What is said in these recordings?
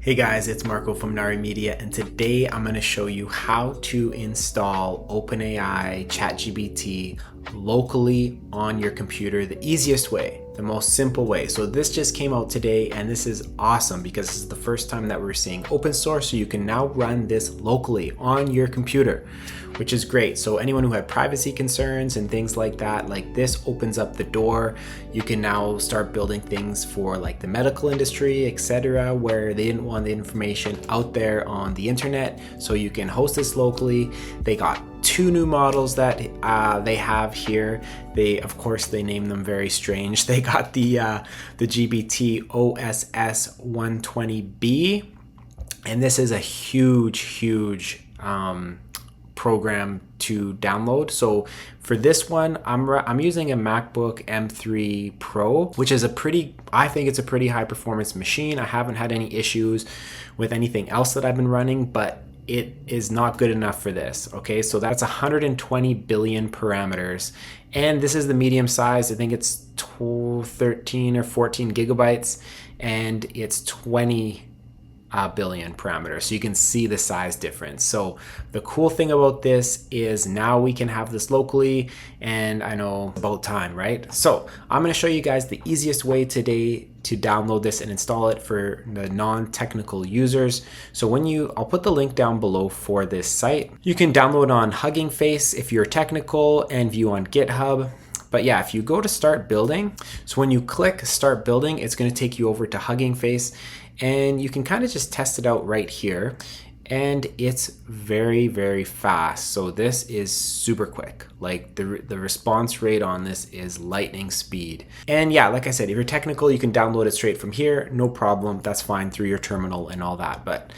Hey guys, it's Marco from Nari Media, and today I'm going to show you how to install OpenAI Chatgpt locally on your computer the easiest way, the most simple way. So this just came out today, and this is awesome because this is the first time that we're seeing open source, so you can now run this locally on your computer, which is great. So anyone who had privacy concerns and things like that, like this opens up the door. You can now start building things for like the medical industry, etc., where they didn't want the information out there on the internet. So you can host this locally. They got two new models that they have here. Of course, they name them very strange. They got the GPT-OSS 120B, and this is a huge program to download. So for this one, I'm using a MacBook M3 Pro, which is I think it's a pretty high performance machine. I haven't had any issues with anything else that I've been running, but it is not good enough for this. Okay, so that's 120 billion parameters, and this is the medium size. I think it's 13 or 14 gigabytes, and it's 20 billion parameters, so you can see the size difference. So the cool thing about this is now we can have this locally, and I know about time, right? So I'm going to show you guys the easiest way today to download this and install it for the non-technical users. So I'll put the link down below for this site. You can download on HuggingFace if you're technical, and view on GitHub. But yeah, if you go to start building, so when you click start building, it's going to take you over to HuggingFace, and you can kind of just test it out right here. And it's very fast. So this is super quick. Like the response rate on this is lightning speed. And yeah, like I said, if you're technical, you can download it straight from here. No problem. That's fine through your terminal and all that. But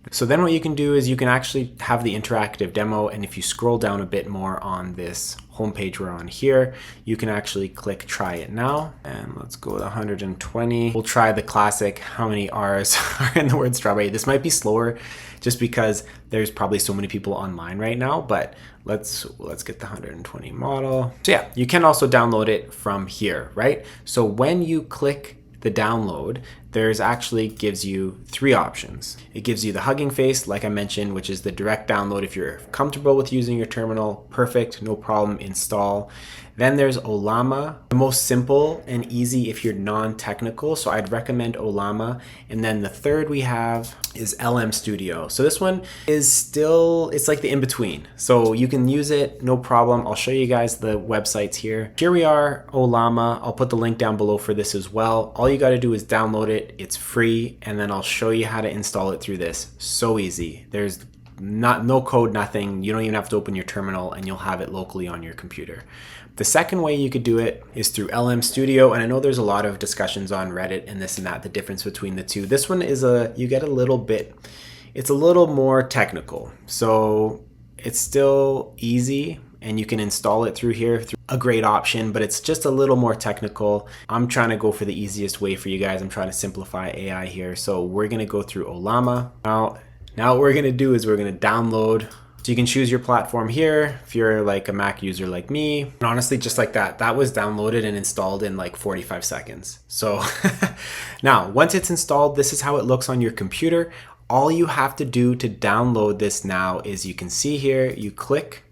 so then what you can do is you can actually have the interactive demo, and if you scroll down a bit more on this homepage we're on here, you can actually click try it now, and let's go with 120. We'll try the classic, how many R's are in the word strawberry. This might be slower just because there's probably so many people online right now, but let's get the 120 model. So yeah, you can also download it from here, right? So when you click the download, there's actually gives you three options. It gives you the HuggingFace, like I mentioned, which is the direct download. If you're comfortable with using your terminal, perfect, no problem, install. Then there's Ollama, the most simple and easy if you're non-technical, so I'd recommend Ollama. And then the third we have is LM Studio. So this one is still, it's like the in-between. So you can use it, no problem. I'll show you guys the websites here. Here we are, Ollama. I'll put the link down below for this as well. All you gotta do is download it, it's free, and then I'll show you how to install it through this. So easy. There's no code, nothing. You don't even have to open your terminal, and you'll have it locally on your computer. The second way you could do it is through LM Studio, and I know there's a lot of discussions on Reddit and this and that, the difference between the two. This one is you get a little bit, it's a little more technical. So it's still easy, and you can install it through here, through a great option, but it's just a little more technical. I'm trying to go for the easiest way for you guys. I'm trying to simplify AI here. So we're gonna go through Ollama. Now what we're gonna do is we're gonna download. So you can choose your platform here if you're like a Mac user like me. And honestly, just like that was downloaded and installed in like 45 seconds. So now, once it's installed, this is how it looks on your computer. All you have to do to download this now is you can see here, you click,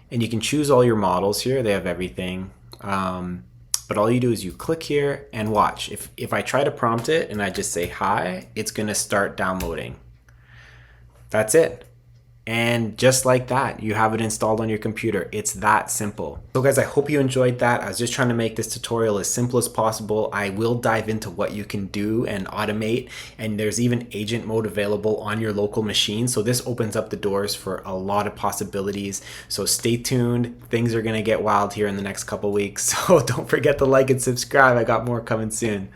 and you can choose all your models here. They have everything. But all you do is you click here and watch. If I try to prompt it and I just say hi, it's gonna start downloading. That's it. And just like that, you have it installed on your computer. It's that simple. So guys, I hope you enjoyed that. I was just trying to make this tutorial as simple as possible. I will dive into what you can do and automate, and there's even agent mode available on your local machine. So this opens up the doors for a lot of possibilities. So stay tuned. Things are gonna get wild here in the next couple weeks. So don't forget to like and subscribe. I got more coming soon.